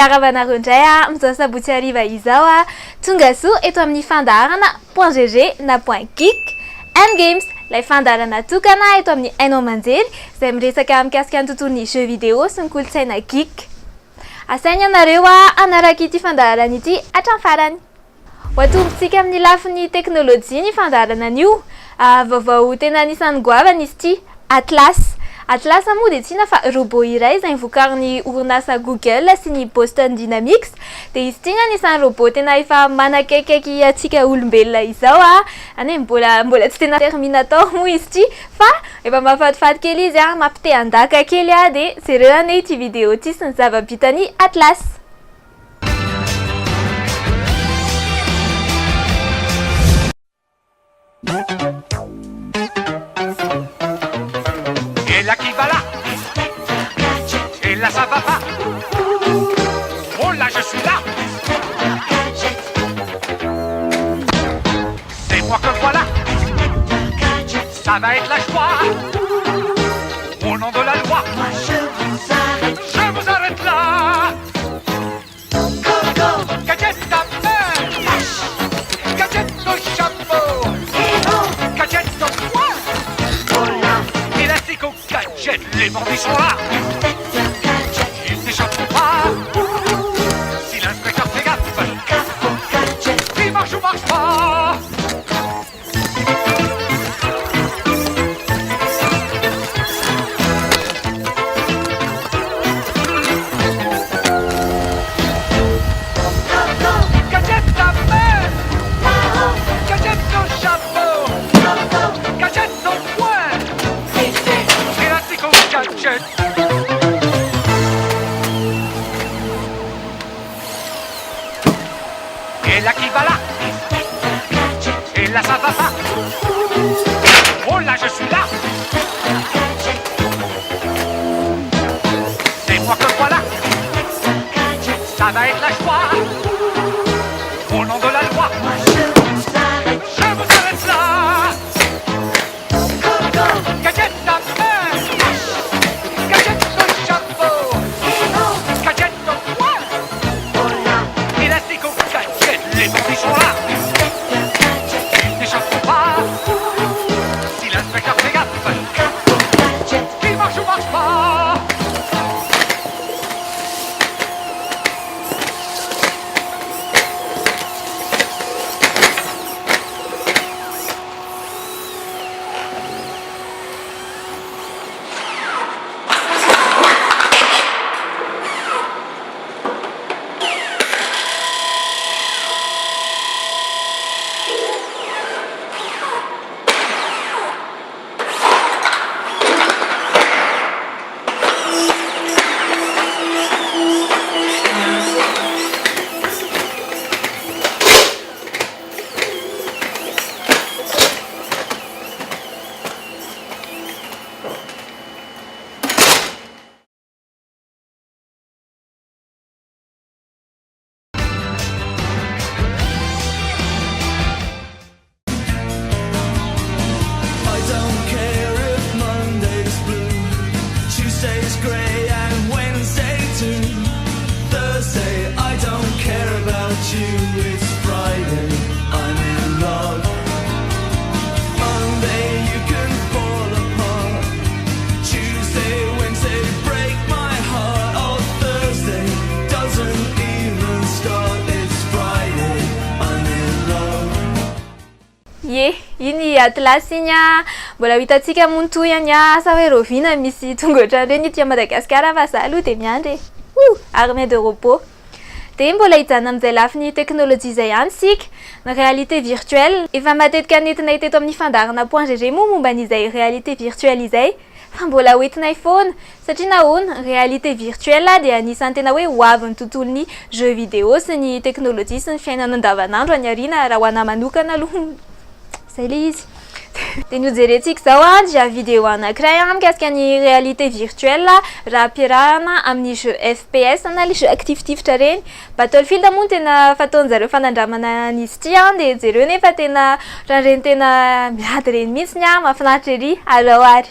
Miarabanareo indray amin'izao sabotsy hariva izao tonga soa eto amin'ny fandaharana.gg na .geek and games ilay fandaharana tokana eto amin'ny hainao manjery izay miresaka mikasika ny tontolon'ny jeux vidéo sy ny kolotsaina geek. Asaina ianareo hanaraka ity fandaharana ity hatramin'ny farany. Ho atombontsika amin'ny lafin'ny teknôlôjia ny fandaharana an'io. Vaovao tena anisan'ny goavana izy ity, Atlas moa dia tsina fa robot iray izay nivokarin'ny orinasa Google sy ny Boston Dynamics. Dia izy ity anisan'ny robot tena efa manakaikaiky antsika olombelona izao any mbola tsy tena Terminator moa izy ity fa efa mahafatifaty kely izy mampite handaka kely dia jereo ane ity vidéo ity sy ny zava-bitany Atlas. Et là qui va là, et là ça va pas. Oh là je suis là. C'est moi que voilà. Ça va être la joie. Au nom de la loi, je vous arrête là. Gadget à main, gadget au chapeau, gadget au poing. Élastique au gadget, les bandits sont là. Ils n'échapperont pas. Si l'inspecteur fait gaffe, il marche ou marche pas. Gadget à main, gadget au chapeau, gadget au poing. Élastique au gadget. Et là qui va là, et là ça va pas. Oh là je suis là. C'est moi que voilà. Ça va être la joie. Au nom de la loi, je vous arrête là. Gadget à main, gadget au chapeau, gadget au poing. Élastique au gadget, les bandits sont là. Ils n'échapperont pas. Si l'inspecteur fait gaffe, il marche ou marche pas. I don't care if Monday's blue, Tuesday's grey and Wednesday too. Thursday, I don't care about you, it's Friday, I'm in love. Monday, you can fall apart. Tuesday, Wednesday, break my heart. Oh, Thursday doesn't even start, it's Friday, I'm in love. Iny Atlas iny mbola hitantsika montoy any asa hoe rovina misy tonga ohatran'ireny ety Madagasikara fa za aloha dia miandry armée de robot. Dia mbola hijanona amin'izay lafin'ny teknôlôjia izay ihany sika ny réalité virtuelle. Efa matetika nentina hita eto amin'ny fandaharana.gg moa momba an'izay réalité virtuelle izay fa mbola hoentinay foana satria nahoana réalité virtuelle dia anisan'ny tena hoe hoavin'ny tontolon'ny jeux vidéo sy ny teknôlôjia sy ny fiainana andavanandro any aoriana raha ho anahy manokana aloha zay le izy. Dia ny hojerentsika izao dia vidéo anankiray mikasika ny réalité virtuelle raha ampiarahana amin'ny jeu FPS na le jeu actif-tifitra reny. Battlefield moa tena fataon'zareo fanandramana an'izy ity dia jereo nefa tena raha reny tena miady reny mihitsy mahafinaritra ery alao ary.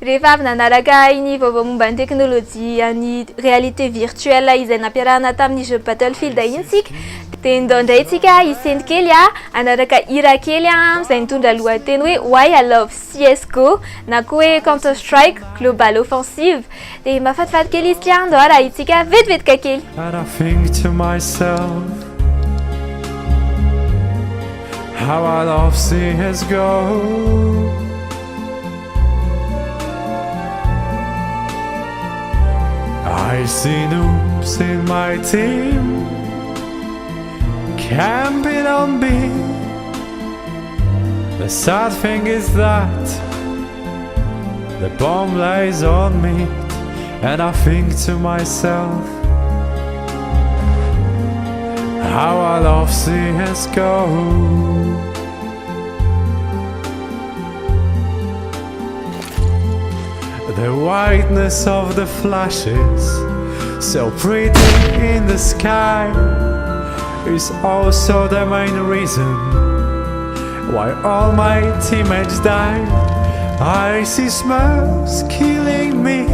Rehefa avy nanaraka iny vaovao momba ny teknôlôjia ny réalité virtuelle izay nampiarahana tamin'ny jeu Battlefield iny tsika dia ndao indray tsika hiseny kely anaraka hira kely izay mitondra lohateny hoe Why I Love CSGO na koa hoe Counter Strike Global Offensive dia mahafatifaty kely izy tia andao raha itsika vetivetika kely. And I think to myself, how I love CSGO. I see noobs in my team camping on me. The sad thing is that the bomb lies on me, and I think to myself, how I love CSGO. The whiteness of the flashes, so pretty in the sky, is also the main reason why all my teammates die. I see smiles killing me.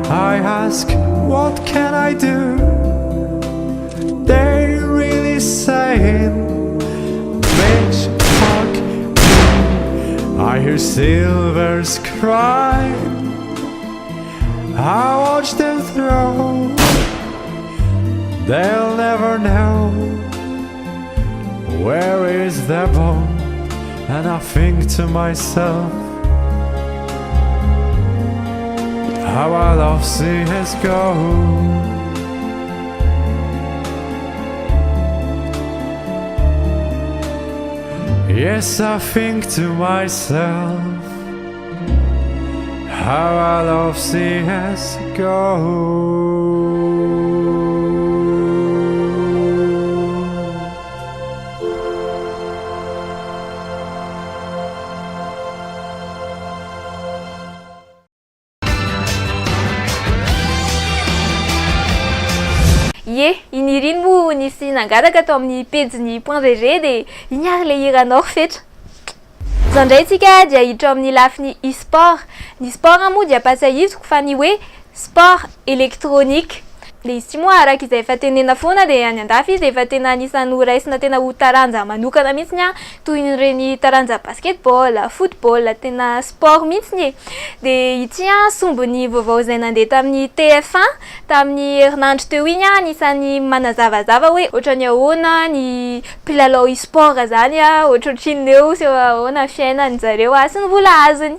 I ask, what can I do? They really saying, bitch, fuck me. I hear Silver's cry. I watch them throw. They'll never know where is the bomb. And I think to myself, how I love CSGO. Yes, I think to myself, how I love CSGO. Ye, iny hira iny moa nisy nangataka tao amin'ny pejiny .gg dia iny ary le hiranao fetra. Izao indray tsika dia hiditra amin'ny lafiny e-sport. Ny sport moa dia pasahisiko fa ny hoe sport électronique. Dia izy moa araka izay efa tenena foana dia any andafy izy efa tena anisan'ny ho raisina tena ho taranja manokana mihitsy toy ireny taranja basketball, football, tena sport mihitsy. Dia ity sombony vaovao izay nandeha tamin'ny TF1 tamin'ny herinandro teo iny anisan'ny manazavazava hoe ohatrany ahoana ny mpilalao e-sport zany ohatrohatriny eo sy ahoana fiainany zareo sy ny vola azony.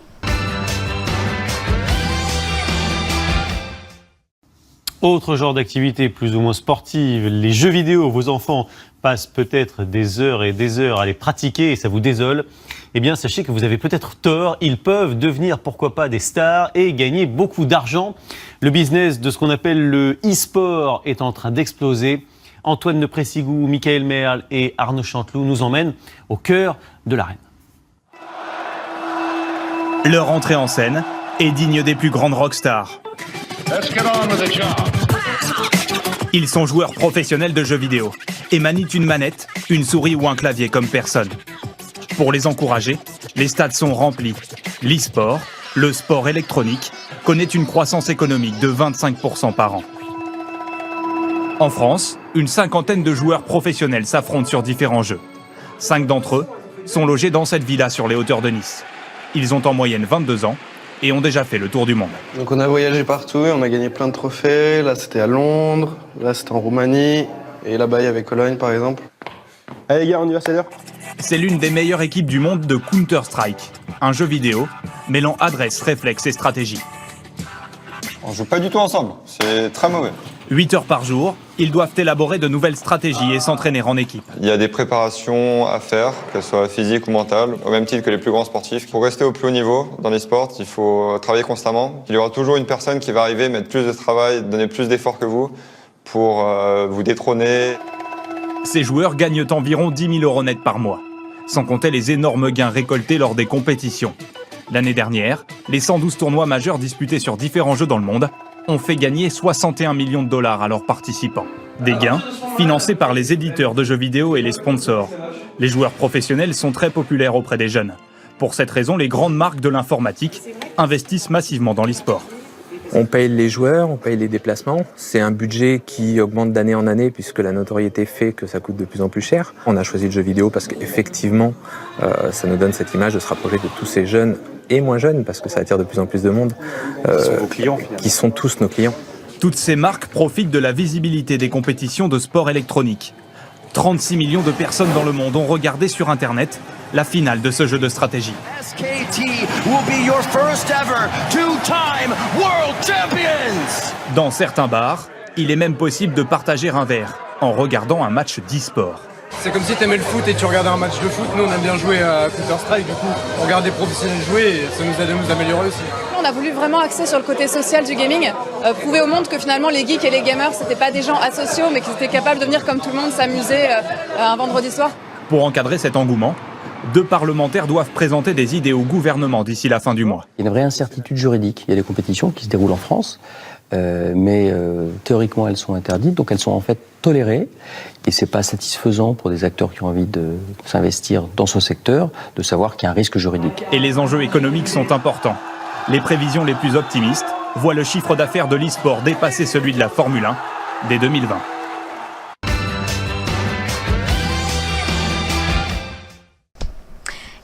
Autre genre d'activité plus ou moins sportive, les jeux vidéo. Vos enfants passent peut-être des heures et des heures à les pratiquer et ça vous désole. Eh bien, sachez que vous avez peut-être tort. Ils peuvent devenir, pourquoi pas, des stars et gagner beaucoup d'argent. Le business de ce qu'on appelle le e-sport est en train d'exploser. Antoine de Pressigou, Michael Merle et Arnaud Chanteloup nous emmènent au cœur de l'arène. Leur entrée en scène est digne des plus grandes rockstars. Ils sont joueurs professionnels de jeux vidéo et manient une manette, une souris ou un clavier comme personne. Pour les encourager, les stades sont remplis. L'e-sport, le sport électronique, connaît une croissance économique de 25% par an. En France, une cinquantaine de joueurs professionnels s'affrontent sur différents jeux. 5 d'entre eux sont logés dans cette villa sur les hauteurs de Nice. Ils ont en moyenne 22 ans et ont déjà fait le tour du monde. Donc on a voyagé partout et on a gagné plein de trophées. Là c'était à Londres, là c'était en Roumanie et là-bas il y avait Cologne par exemple. Allez les gars, on y va, c'est l'heure. C'est l'une des meilleures équipes du monde de Counter-Strike, un jeu vidéo mêlant adresse, réflexe et stratégie. On joue pas du tout ensemble, c'est très mauvais. 8 heures par jour, ils doivent élaborer de nouvelles stratégies et s'entraîner en équipe. Il y a des préparations à faire, qu'elles soient physiques ou mentales, au même titre que les plus grands sportifs. Pour rester au plus haut niveau dans les sports, il faut travailler constamment. Il y aura toujours une personne qui va arriver, mettre plus de travail, donner plus d'efforts que vous pour vous détrôner. Ces joueurs gagnent environ 10 000 € net par mois, sans compter les énormes gains récoltés lors des compétitions. L'année dernière, les 112 tournois majeurs disputés sur différents jeux dans le monde ont fait gagner 61 millions de $ à leurs participants. Des gains financés par les éditeurs de jeux vidéo et les sponsors. Les joueurs professionnels sont très populaires auprès des jeunes. Pour cette raison, les grandes marques de l'informatique investissent massivement dans l'e-sport. On paye les joueurs, on paye les déplacements. C'est un budget qui augmente d'année en année puisque la notoriété fait que ça coûte de plus en plus cher. On a choisi le jeu vidéo parce qu'effectivement, ça nous donne cette image de se rapprocher de tous ces jeunes et moins jeunes parce que ça attire de plus en plus de monde. Qui sont vos clients, qui sont tous nos clients. Toutes ces marques profitent de la visibilité des compétitions de sport électronique. 36 millions de personnes dans le monde ont regardé sur Internet la finale de ce jeu de stratégie. SKT will be your first ever two-time world champions. Dans certains bars, il est même possible de partager un verre en regardant un match d'e-sport. C'est comme si t'aimais le foot et tu regardais un match de foot. Nous, on aime bien jouer à Counter-Strike, du coup, on regarde des professionnels jouer et ça nous aide à nous améliorer aussi. On a voulu vraiment axer sur le côté social du gaming, prouver au monde que finalement les geeks et les gamers, c'était pas des gens asociaux, mais qu'ils étaient capables de venir comme tout le monde s'amuser un vendredi soir. Pour encadrer cet engouement, 2 parlementaires doivent présenter des idées au gouvernement d'ici la fin du mois. Il y a une vraie incertitude juridique. Il y a des compétitions qui se déroulent en France, mais théoriquement elles sont interdites, donc elles sont en fait tolérées. Et c'est pas satisfaisant pour des acteurs qui ont envie de s'investir dans ce secteur, de savoir qu'il y a un risque juridique. Et les enjeux économiques sont importants. Les prévisions les plus optimistes voient le chiffre d'affaires de l'e-sport dépasser celui de la Formule 1 dès 2020.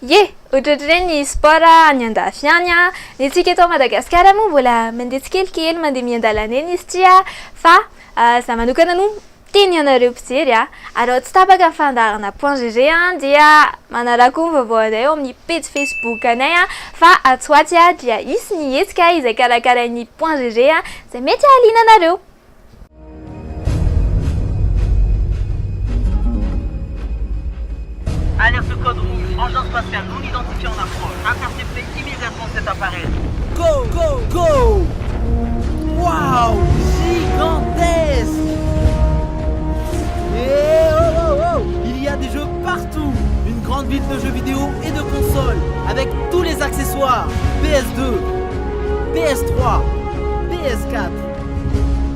Ye, ohatrany ny sport any andafy any a, ny antsika eto Madagasikara moa mbola mandeha tsikelikely mandeha miandalana eny izy ty a, fa za manokana no tiany ianareo mpijery a, ary raha tsy tapaka ny fandaharana.gg a dia manaraka ny vaovao anay eo amin'ny page Facebook anay a, fa atsoaty a dia isy ny hetsika izay karakarain'ny .gg a, izay mety ahaliana anareo. Alerte code rouge, engin spatial non identifié en approche. Interceptez immédiatement cet appareil. Go, go, go! Waouh! Gigantesque! Et oh, oh, oh! Il y a des jeux partout! Une grande ville de jeux vidéo et de consoles, avec tous les accessoires. PS2, PS3, PS4.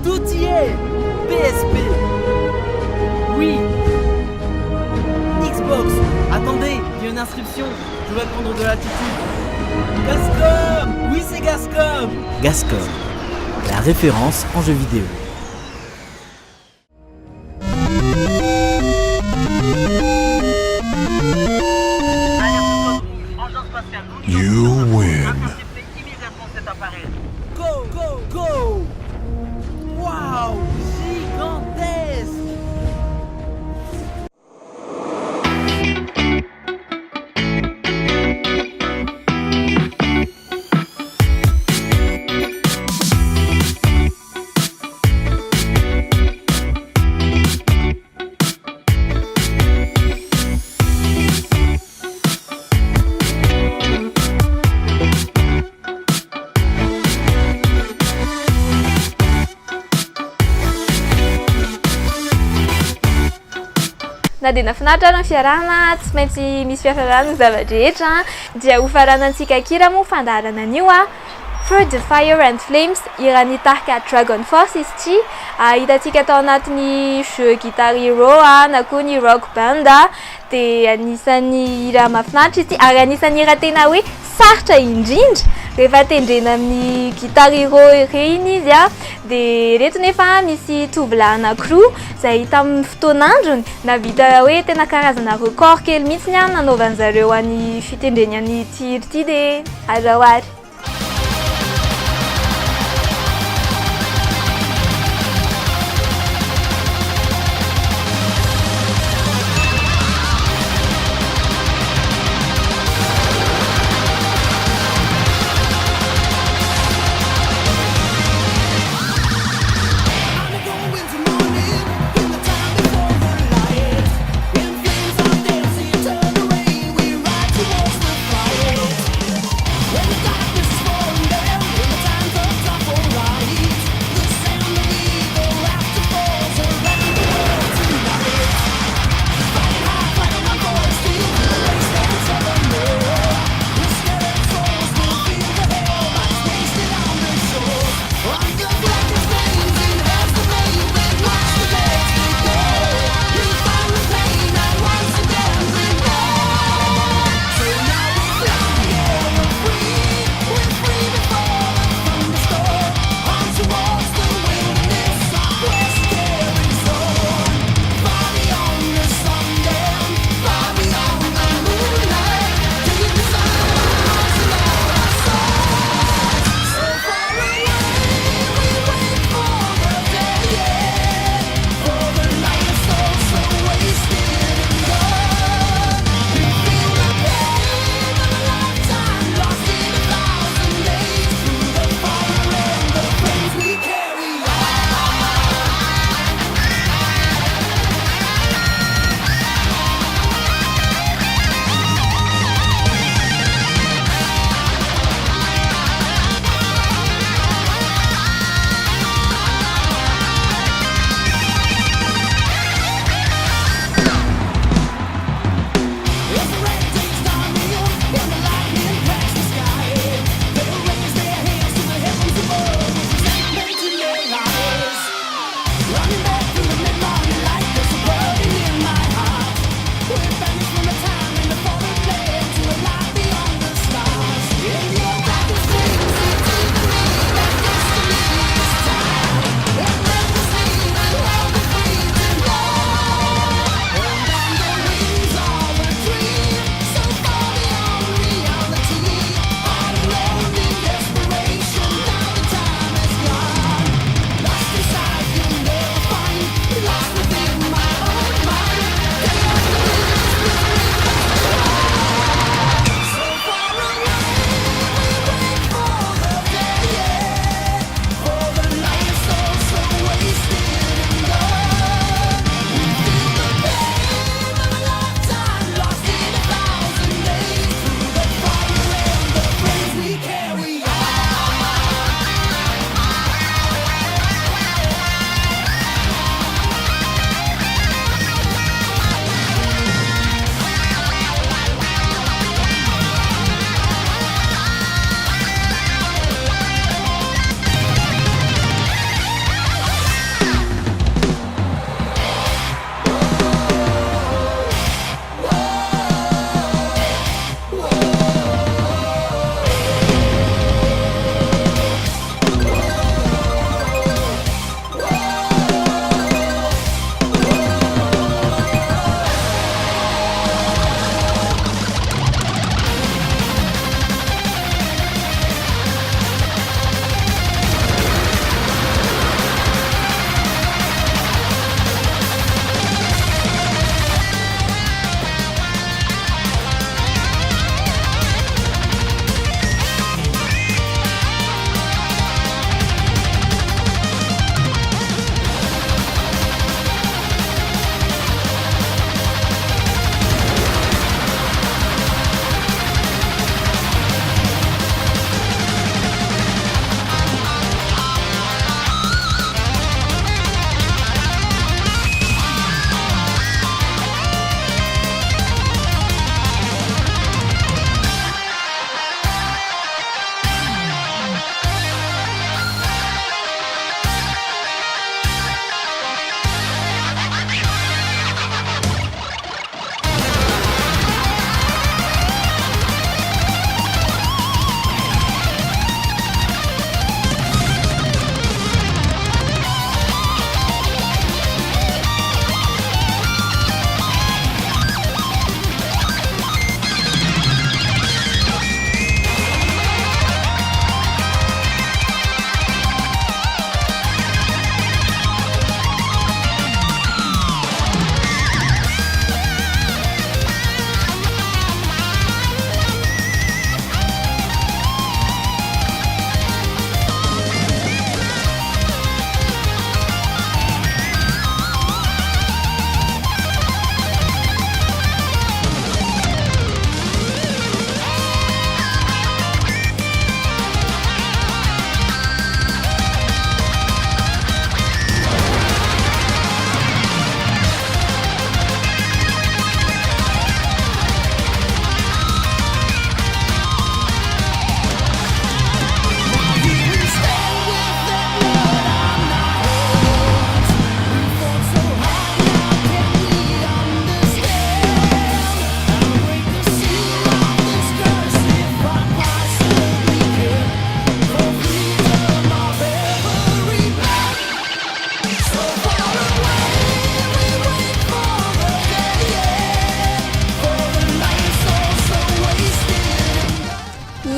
Tout y est! PSP. Oui! Xbox. Attendez, il y a une inscription. Je vais prendre de l'attitude. Gascom. Oui, c'est Gascom. Gascom, la référence en jeux vidéo. You win. Interceptez immédiatement cet appareil. Go, go, go! Waouh! Gigantesque! Na dia nafinaritra ary ny fiarahana, tsy maintsy misy fiafarana ny zavadrehetra dia ho faranantsika kira moa fandaharana an'io a. Through the Fire and Flames, iran'ny tarika Dragon Force izy ity. Hitantsika tao anatin'ny jeu Guitar Hero na koa ny Rock Band dia anisan'ny hira mahafinaritra izy ity ary anisan'ny hira tena hoe sarotra indrindra rehefa tendrena amin'ny Guitar Hero ireny izy dia reto nefa misy tovolahy anankiroa izay tamin'ny fotoan'androny navita hoe tena karazana record kely mihitsy nanaovan'zareo any fitendreny an'ity hira ity dia azahoary. When the darkness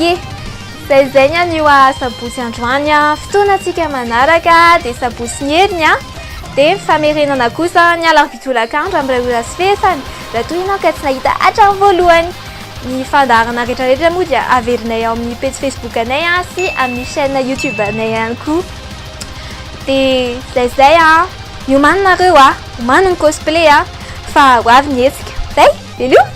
Ye, zay niany io sabotsy androany fotoanantsika manaraka dia sabotsy ny heriny dia mifamerenana kosa ny alavitolakandro amin'ireo rasifesany raha toy ianao ka tsy nahita hatramin'ny voalohany. Ny fandaharana rehetrarehetra moa dia averinay ao amin'ny page Facebook anay sy amin'ny chaîne YouTube anay ihany koa. Dia zay miomanina nareo omaniny cosplay fa ho avy ny hetsika. Zay, veloma!